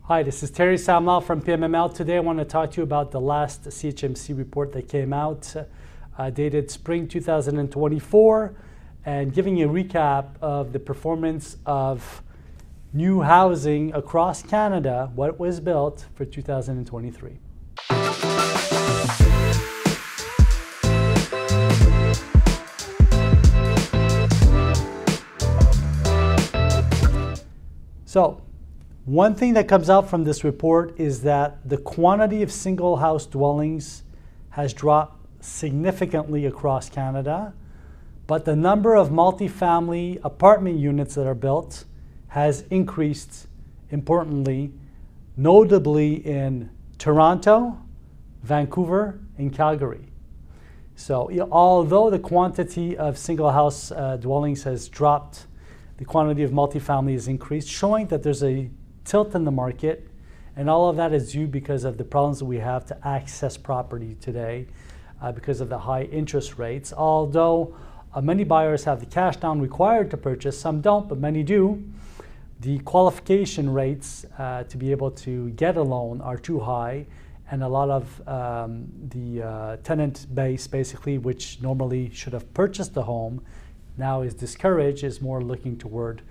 Hi, this is Thierry Samlal from PMML. Today I want to talk to you about the last CMHC report that came out, dated spring 2024, and giving you a recap of the performance of new housing across Canada, what was built for 2023. So, one thing that comes out from this report is that the quantity of single house dwellings has dropped significantly across Canada, but the number of multifamily apartment units that are built has increased importantly, notably in Toronto, Vancouver, and Calgary. So although the quantity of single house dwellings has dropped, the quantity of multifamily has increased, showing that there's a tilt in the market, and all of that is due because of the problems that we have to access property today because of the high interest rates. Although many buyers have the cash down required to purchase, some don't, but many do. The qualification rates to be able to get a loan are too high, and a lot of the tenant base, basically, which normally should have purchased a home, now is discouraged, is more looking toward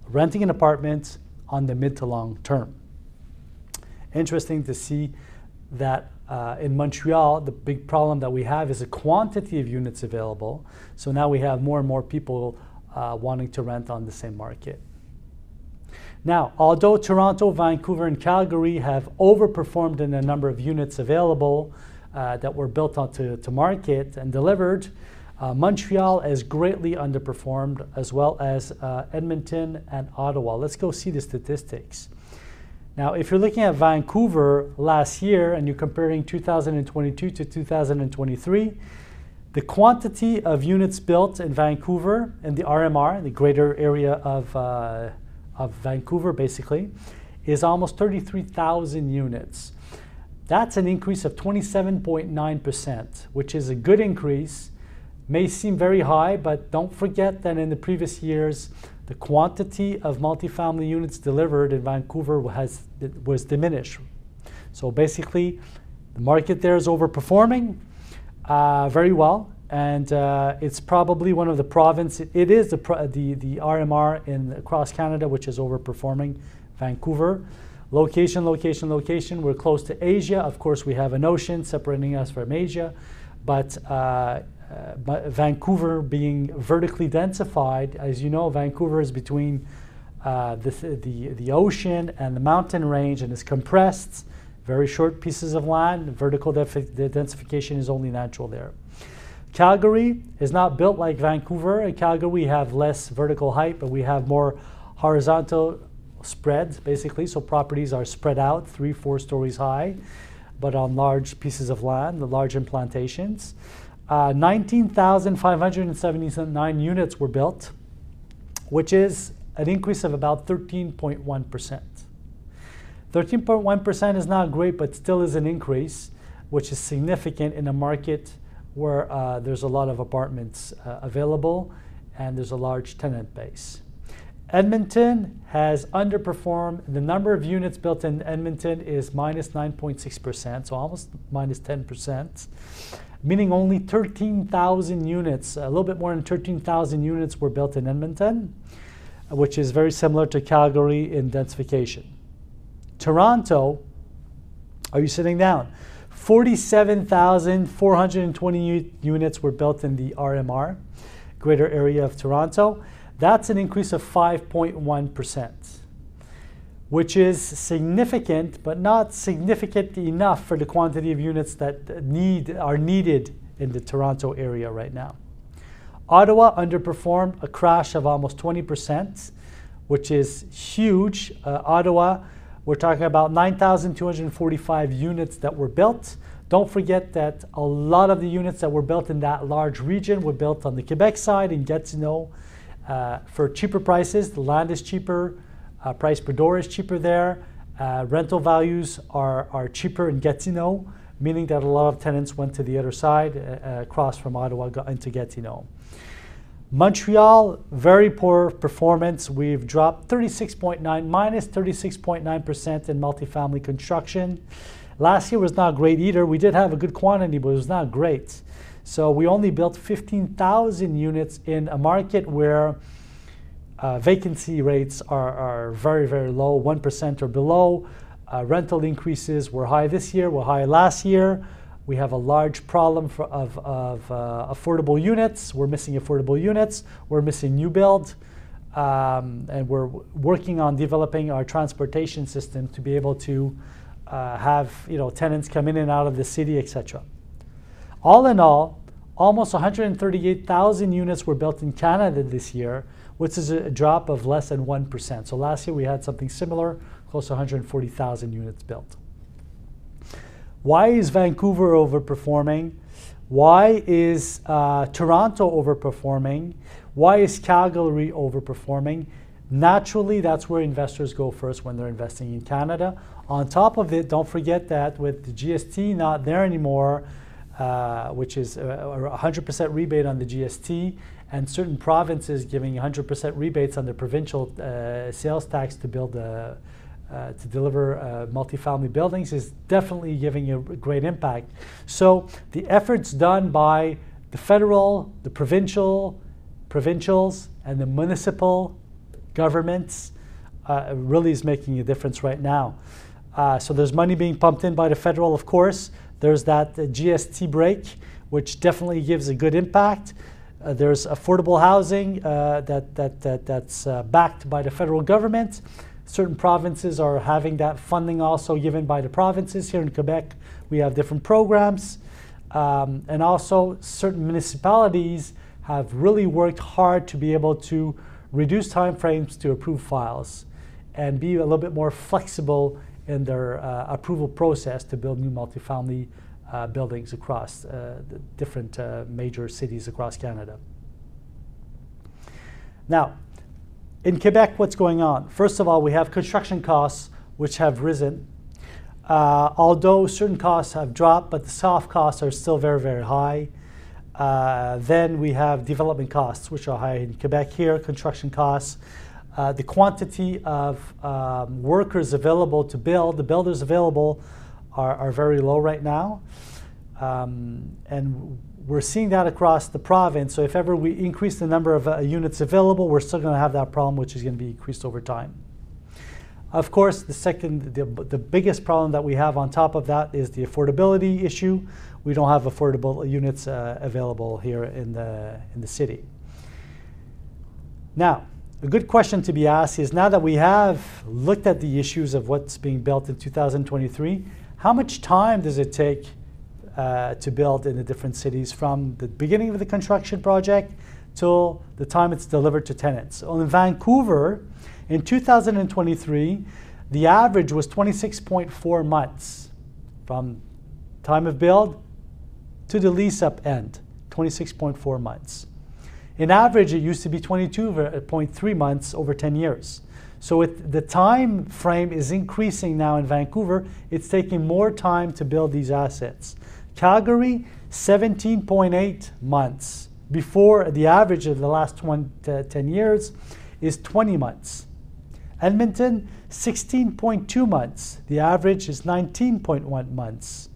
renting an apartment on the mid to long term. Interesting to see that in Montreal, the big problem that we have is a quantity of units available. So now we have more and more people wanting to rent on the same market. Now, although Toronto, Vancouver, and Calgary have overperformed in the number of units available that were built onto market and delivered, Montreal has greatly underperformed, as well as Edmonton and Ottawa. Let's go see the statistics. Now, if you're looking at Vancouver last year and you're comparing 2022 to 2023, the quantity of units built in Vancouver, in the RMR, the greater area of Vancouver basically, is almost 33,000 units. That's an increase of 27.9%, which is a good increase. May seem very high, but don't forget that in the previous years, the quantity of multifamily units delivered in Vancouver was diminished. So basically, the market there is overperforming very well, and it's probably one of the provinces. It is the RMR across Canada which is overperforming Vancouver. Location, location, location. We're close to Asia. Of course, we have an ocean separating us from Asia, but Vancouver being vertically densified, as you know, Vancouver is between the ocean and the mountain range, and is compressed, very short pieces of land. Vertical densification is only natural there. Calgary is not built like Vancouver. In Calgary, we have less vertical height, but we have more horizontal spread, basically. So properties are spread out 3-4 stories high, but on large pieces of land, the large implantations. 19,579 units were built, which is an increase of about 13.1%. 13.1% is not great, but still is an increase, which is significant in a market where there's a lot of apartments available and there's a large tenant base. Edmonton has underperformed. The number of units built in Edmonton is minus 9.6%, so almost minus 10%. Meaning only 13,000 units, a little bit more than 13,000 units were built in Edmonton, which is very similar to Calgary in densification. Toronto, are you sitting down? 47,420 units were built in the RMR, greater area of Toronto. That's an increase of 5.1%. which is significant, but not significant enough for the quantity of units that are needed in the Toronto area right now. Ottawa underperformed, a crash of almost 20%, which is huge. Ottawa, we're talking about 9,245 units that were built. Don't forget that a lot of the units that were built in that large region were built on the Quebec side in Gatineau for cheaper prices. The land is cheaper. Price per door is cheaper there. Rental values are cheaper in Gatineau, meaning that a lot of tenants went to the other side, across from Ottawa, got into Gatineau. Montreal, very poor performance. We've dropped minus 36.9% in multifamily construction. Last year was not great either. We did have a good quantity, but it was not great. So we only built 15,000 units in a market where vacancy rates are very, very low, 1% or below. Rental increases were high this year, were high last year. We have a large problem of affordable units. We're missing affordable units. We're missing new build. And we're working on developing our transportation system to be able to have tenants come in and out of the city, etc. All in all, almost 138,000 units were built in Canada this year, which is a drop of less than 1%. So last year we had something similar, close to 140,000 units built. Why is Vancouver overperforming? Why is Toronto overperforming? Why is Calgary overperforming? Naturally, that's where investors go first when they're investing in Canada. On top of it, don't forget that with the GST not there anymore, which is a 100% rebate on the GST, and certain provinces giving 100% rebates on the provincial sales tax to build to deliver multifamily buildings, is definitely giving a great impact. So the efforts done by the federal, the provincials, and the municipal governments really is making a difference right now. So there's money being pumped in by the federal, of course. There's that GST break, which definitely gives a good impact. There's affordable housing that's backed by the federal government. Certain provinces are having that funding also given by the provinces. Here in Quebec, we have different programs. And also, certain municipalities have really worked hard to be able to reduce timeframes to approve files and be a little bit more flexible in their approval process to build new multifamily buildings across the different major cities across Canada. Now, in Quebec, what's going on? First of all, we have construction costs which have risen. Although certain costs have dropped, but the soft costs are still very, very high. Then we have development costs, which are high in Quebec here, construction costs. The quantity of workers available to build, the builders available, are very low right now. And we're seeing that across the province. So if ever we increase the number of units available, we're still going to have that problem, which is going to be increased over time. Of course, the biggest problem that we have on top of that is the affordability issue. We don't have affordable units available here in the city. Now, a good question to be asked is, now that we have looked at the issues of what's being built in 2023, how much time does it take to build in the different cities from the beginning of the construction project till the time it's delivered to tenants? Well, in Vancouver, in 2023, the average was 26.4 months from time of build to the lease-up end, 26.4 months. In average, it used to be 22.3 months over 10 years. So the time frame is increasing now in Vancouver. It's taking more time to build these assets. Calgary, 17.8 months. Before, the average of the last 10 years is 20 months. Edmonton, 16.2 months. The average is 19.1 months.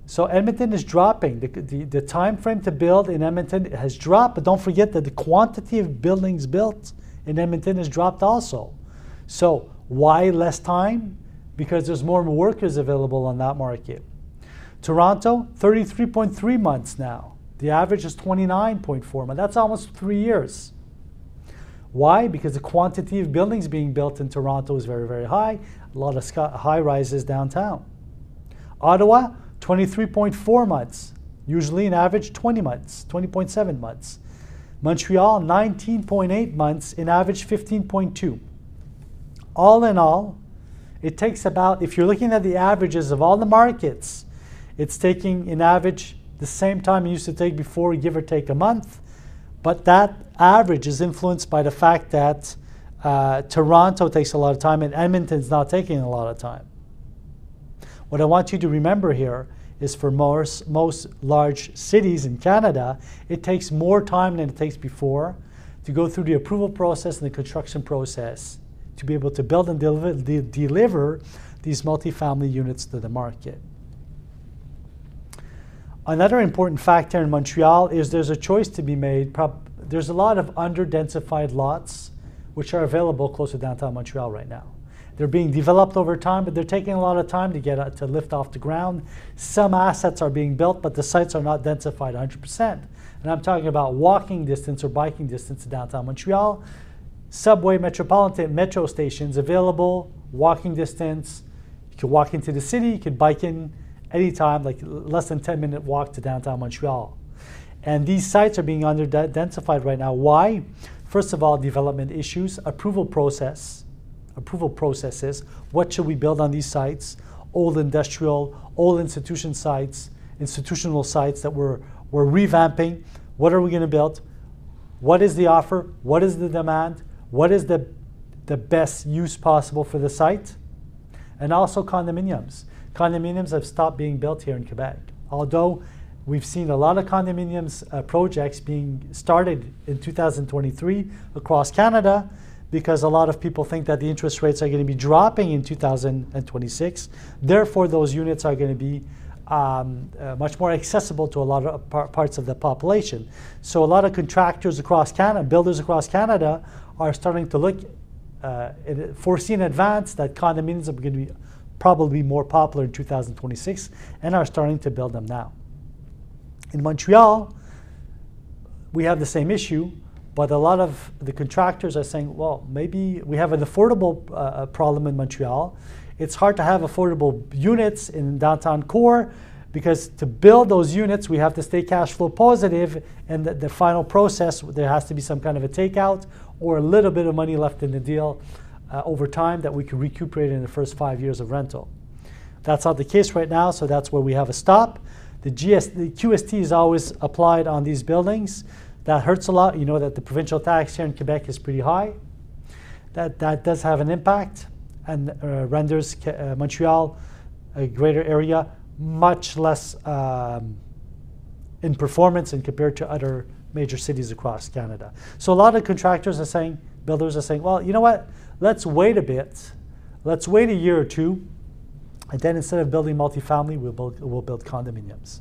So Edmonton is dropping. The time frame to build in Edmonton has dropped, but don't forget that the quantity of buildings built in Edmonton has dropped also. So why less time? Because there's more workers available on that market. Toronto, 33.3 months now. The average is 29.4 months. That's almost 3 years. Why? Because the quantity of buildings being built in Toronto is very, very high. A lot of high rises downtown. Ottawa, 23.4 months. Usually an average 20 months, 20.7 months. Montreal, 19.8 months, in average 15.2. All in all, it takes about, if you're looking at the averages of all the markets, it's taking, in average, the same time it used to take before, give or take a month. But that average is influenced by the fact that Toronto takes a lot of time and Edmonton's not taking a lot of time. What I want you to remember here is for most large cities in Canada, it takes more time than it takes before to go through the approval process and the construction process to be able to build and deliver these multifamily units to the market. Another important factor in Montreal is there's a choice to be made. There's a lot of under-densified lots which are available close to downtown Montreal right now. They're being developed over time, but they're taking a lot of time to lift off the ground. Some assets are being built, but the sites are not densified 100%. And I'm talking about walking distance or biking distance to downtown Montreal. Subway, metropolitan, metro stations available, walking distance. You can walk into the city, you can bike in anytime, like less than 10-minute walk to downtown Montreal. And these sites are being under-densified right now. Why? First of all, development issues, approval processes. What should we build on these sites? Old industrial, old institutional sites that we're revamping. What are we going to build? What is the offer? What is the demand? What is the best use possible for the site? And also condominiums. Condominiums have stopped being built here in Quebec. Although we've seen a lot of condominiums projects being started in 2023 across Canada, because a lot of people think that the interest rates are going to be dropping in 2026. Therefore, those units are going to be much more accessible to a lot of parts of the population. So a lot of contractors across Canada, builders across Canada, are starting to look, foresee in advance that condominiums are going to be probably more popular in 2026 and are starting to build them now. In Montreal, we have the same issue, but a lot of the contractors are saying, well, maybe we have an affordable problem in Montreal. It's hard to have affordable units in downtown core because to build those units, we have to stay cash flow positive, and the final process, there has to be some kind of a takeout or a little bit of money left in the deal over time that we can recuperate in the first 5 years of rental. That's not the case right now, so that's where we have a stop. The QST is always applied on these buildings. That hurts a lot. You know that the provincial tax here in Quebec is pretty high. That does have an impact and renders Montreal, a greater area, much less in performance and compared to other major cities across Canada. So a lot of contractors are saying, builders are saying, well, you know what? Let's wait a bit. Let's wait a year or two. And then instead of building multifamily, we'll build condominiums.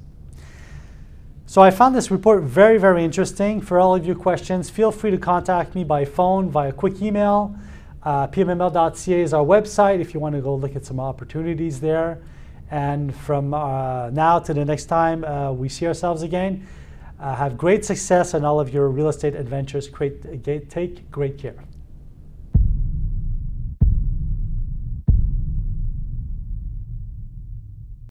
So I found this report very, very interesting. For all of your questions, feel free to contact me by phone, via quick email. PMML.ca is our website if you want to go look at some opportunities there. And from now to the next time we see ourselves again, have great success in all of your real estate adventures. Take great care.